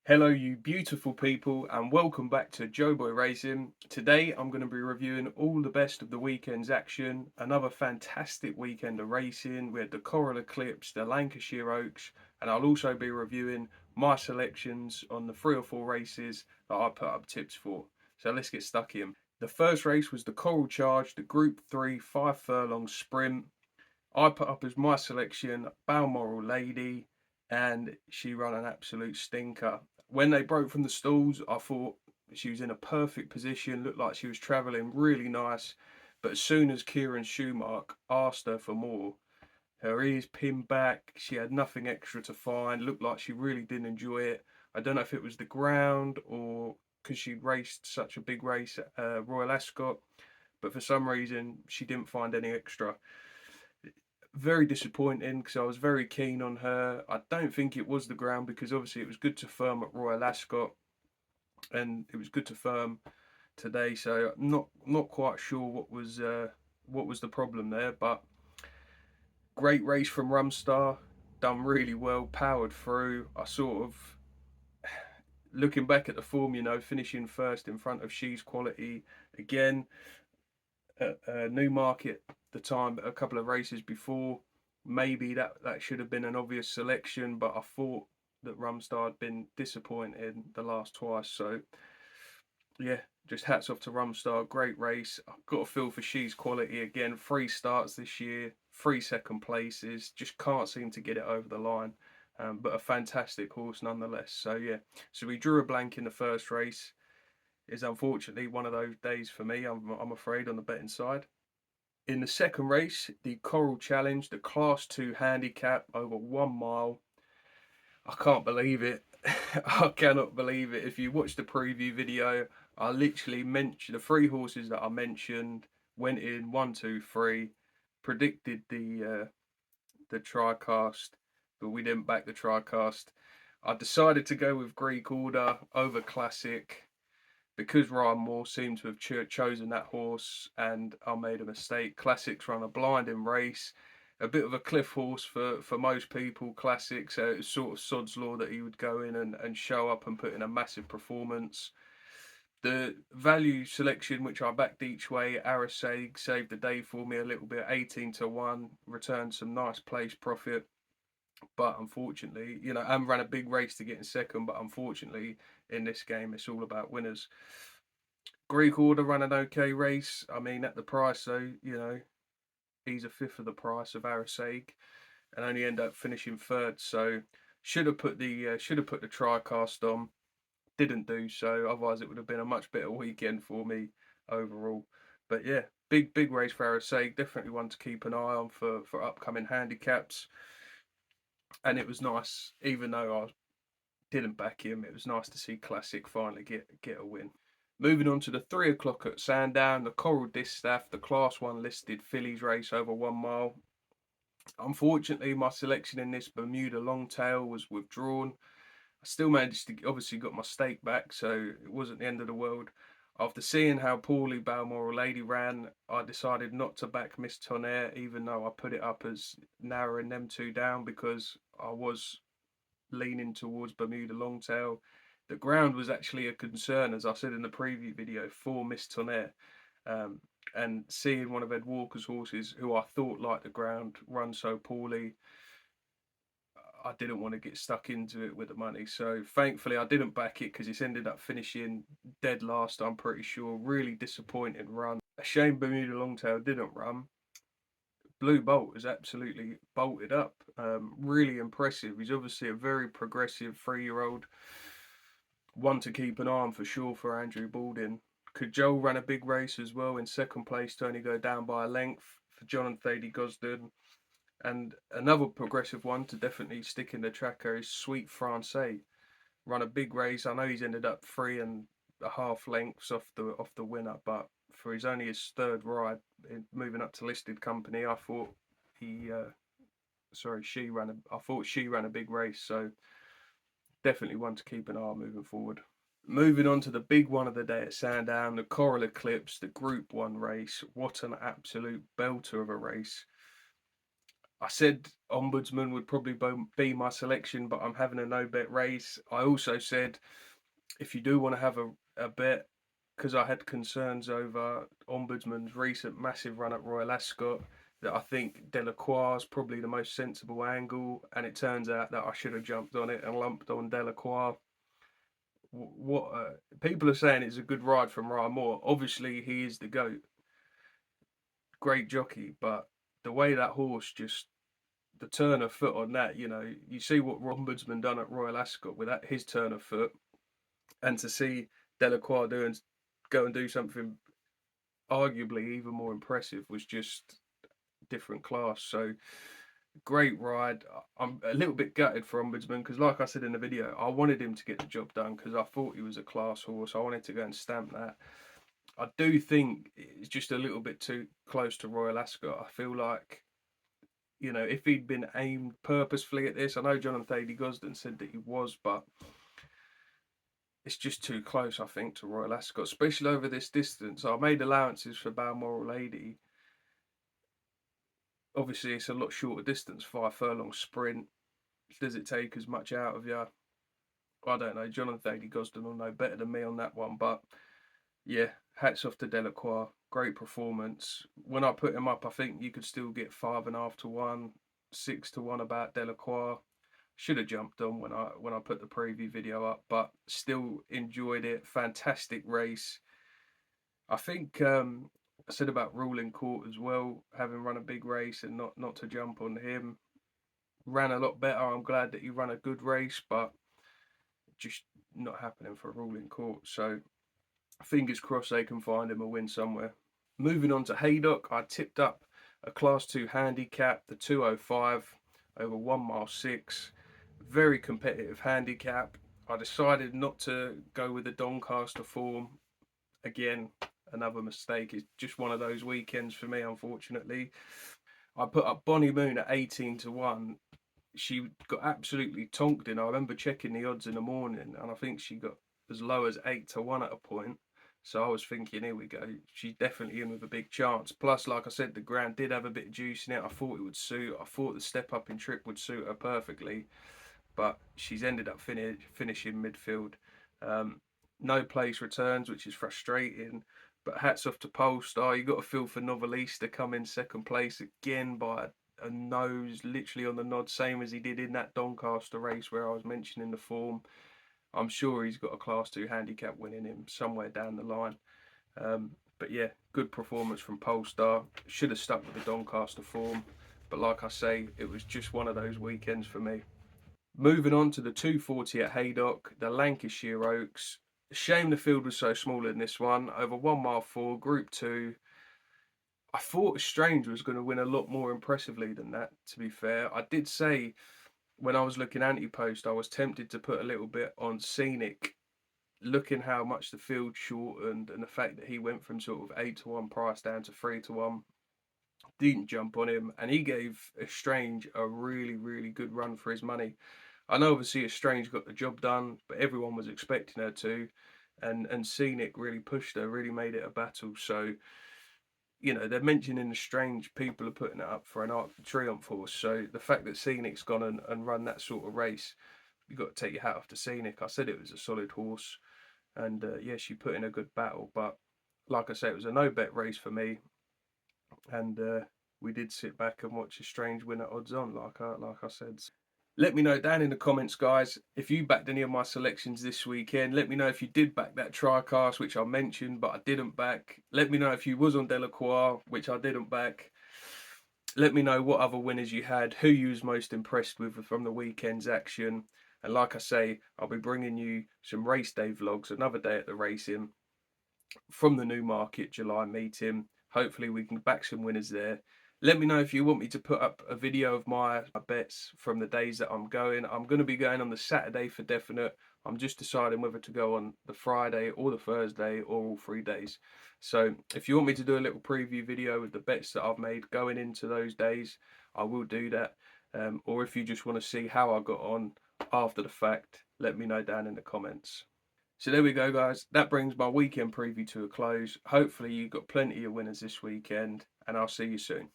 Hello, you beautiful people, and welcome back to Joeboy Racing. Today, I'm going to be reviewing all the best of the weekend's action. Another fantastic weekend of racing. We had the Coral Eclipse, the Lancashire Oaks, and I'll also be reviewing my selections on the 3 or 4 races that I put up tips for. So let's get stuck in. The first race was the Coral Charge, the Group 3 5 furlong sprint. I put up as my selection Balmoral Lady, and she ran an absolute stinker. When they broke from the stalls, I thought she was in a perfect position, looked like she was travelling really nice. But as soon as Kieran Schumacher asked her for more, her ears pinned back, she had nothing extra to find, looked like she really didn't enjoy it. I don't know if it was the ground or because she'd raced such a big race at Royal Ascot, but for some reason she didn't find any extra. Very disappointing because I was very keen on her. I don't think it was the ground because obviously it was good to firm at Royal Ascot and it was good to firm today. So not quite sure what was the problem there, but great race from Rumstar, done really well, powered through. I sort of looking back at the form, finishing first in front of She's Quality again at Newmarket the time a couple of races before. Maybe that should have been an obvious selection, but I thought that Rumstar had been disappointed the last twice. So yeah, just hats off to Rumstar. Great race. I've got a feel for She's Quality again. 3 starts this year, 3 second places. Just can't seem to get it over the line. But a fantastic horse nonetheless. So yeah, so we drew a blank in the first race. Is unfortunately one of those days for me. I'm afraid on the betting side. In the second race, the Coral Challenge, the Class 2 handicap over 1 mile. I can't believe it. I cannot believe it. If you watch the preview video, I literally mentioned the 3 horses that I mentioned, went in 1, 2, 3, predicted the Tricast, but we didn't back the Tricast. I decided to go with Greek Order over Classic because Ryan Moore seemed to have chosen that horse, and I made a mistake. Classics run a blinding race, a bit of a cliff horse for most people. Classics, so it was sort of sod's law that he would go in and show up and put in a massive performance. The value selection, which I backed each way, Arasag saved the day for me a little bit, 18 to 1, returned some nice place profit. But unfortunately, and ran a big race to get in second. But unfortunately, in this game, it's all about winners. Greek Order ran an okay race. I mean, at the price, though, he's a fifth of the price of Arasag, and only end up finishing third. So should have put the Tricast on. Didn't do so. Otherwise, it would have been a much better weekend for me overall. But yeah, big race for Arasag. Definitely one to keep an eye on for upcoming handicaps. And it was nice, even though I didn't back him. It was nice to see Classic finally get a win. Moving on to the 3 o'clock at Sandown, the Coral Distaff, the Class 1 listed fillies race over 1 mile. Unfortunately, my selection in this Bermuda Longtail was withdrawn. I still managed to obviously got my stake back, so it wasn't the end of the world. After seeing how poorly Balmoral Lady ran, I decided not to back Miss Tonnerre, even though I put it up as narrowing them two down because I was leaning towards Bermuda Longtail. The ground was actually a concern, as I said in the preview video, for Miss Tonnerre. Um, and seeing one of Ed Walker's horses, who I thought liked the ground, run so poorly, I didn't want to get stuck into it with the money. So thankfully, I didn't back it because it's ended up finishing dead last, I'm pretty sure. Really disappointing run. A shame Bermuda Longtail didn't run. Blue Bolt has absolutely bolted up. Really impressive. He's obviously a very progressive 3-year-old. One to keep an eye on for sure for Andrew Balding. Could Joel run a big race as well in second place to only go down by a length for John and Thady Gosden? And another progressive one to definitely stick in the tracker is Sweet Francais. Run a big race. I know he's ended up 3.5 lengths off the winner, but for his only his third ride, moving up to listed company, I thought she ran a big race. So definitely one to keep an eye on moving forward. Moving on to the big one of the day at Sandown, the Coral Eclipse, the Group 1 race. What an absolute belter of a race. I said Ombudsman would probably be my selection, but I'm having a no bet race. I also said if you do want to have a bet, because I had concerns over Ombudsman's recent massive run at Royal Ascot, that I think Delacroix is probably the most sensible angle, and it turns out that I should have jumped on it and lumped on Delacroix. What people are saying it's a good ride from Ryan Moore. Obviously, he is the GOAT, great jockey, but the way that horse just the turn of foot on that, you see what Ombudsman done at Royal Ascot with that his turn of foot, and to see Delacroix go and do something arguably even more impressive was just different class. So great ride. I'm a little bit gutted for Ombudsman because, like I said in the video, I wanted him to get the job done because I thought he was a class horse. I wanted to go and stamp that. I do think it's just a little bit too close to Royal Ascot. I feel like, if he'd been aimed purposefully at this, I know Jonathan Thady Gosden said that he was, but it's just too close, I think, to Royal Ascot, especially over this distance. I made allowances for Balmoral Lady. Obviously, it's a lot shorter distance, 5 furlong sprint. Does it take as much out of you? I don't know. Jonathan Thady Gosden will know better than me on that one, but yeah, hats off to Delacroix. Great performance. When I put him up, I think you could still get 5.5 to 1, 6 to 1 about Delacroix. Should have jumped on when I put the preview video up, but still enjoyed it. Fantastic race. I think I said about ruling court as well, having run a big race and not to jump on him. Ran a lot better. I'm glad that he ran a good race, but just not happening for ruling court. So fingers crossed they can find him a win somewhere. Moving on to Haydock, I tipped up a Class 2 handicap, the 205 over 1 mile 6. Very competitive handicap. I decided not to go with the Doncaster form. Again, another mistake. It's just one of those weekends for me, unfortunately. I put up Bonnie Moon at 18 to 1. She got absolutely tonked in. I remember checking the odds in the morning, and I think she got as low as 8 to 1 at a point. So I was thinking, here we go. She's definitely in with a big chance. Plus, like I said, the ground did have a bit of juice in it. I thought it would suit. I thought the step up in trip would suit her perfectly, but she's ended up finishing midfield. No place returns, which is frustrating. But hats off to Polestar. You got to feel for Novelista come in second place again by a nose, literally on the nod, same as he did in that Doncaster race where I was mentioning the form. I'm sure he's got a Class 2 handicap winning him somewhere down the line. But yeah, good performance from Polestar. Should have stuck with the Doncaster form. But like I say, it was just one of those weekends for me. Moving on to the 240 at Haydock, the Lancashire Oaks. Shame the field was so small in this one. Over 1 mile 4, Group 2. I thought Strange was going to win a lot more impressively than that, to be fair. I did say when I was looking anti-post, I was tempted to put a little bit on Scenic, looking how much the field shortened and the fact that he went from sort of 8 to 1 price down to 3 to 1. Didn't jump on him, and he gave Strange a really, really good run for his money. I know obviously Strange got the job done, but everyone was expecting her to, and Scenic really pushed her, really made it a battle. So, they're mentioning the Strange, people are putting it up for an Arc de Triomphe horse. So the fact that Scenic's gone and run that sort of race, you've got to take your hat off to Scenic. I said it was a solid horse, and yeah, she put in a good battle. But like I say, it was a no bet race for me, and we did sit back and watch a Strange win at odds on, like I said. Let me know down in the comments, guys, if you backed any of my selections this weekend. Let me know if you did back that Tricast, which I mentioned, but I didn't back. Let me know if you was on Delacroix, which I didn't back. Let me know what other winners you had, who you was most impressed with from the weekend's action. And like I say, I'll be bringing you some race day vlogs, another day at the racing from the Newmarket July meeting. Hopefully we can back some winners there. Let me know if you want me to put up a video of my bets from the days that I'm going. I'm going to be going on the Saturday for definite. I'm just deciding whether to go on the Friday or the Thursday or all 3 days. So if you want me to do a little preview video with the bets that I've made going into those days, I will do that. Or if you just want to see how I got on after the fact, let me know down in the comments. So there we go, guys. That brings my weekend preview to a close. Hopefully you got plenty of winners this weekend, and I'll see you soon.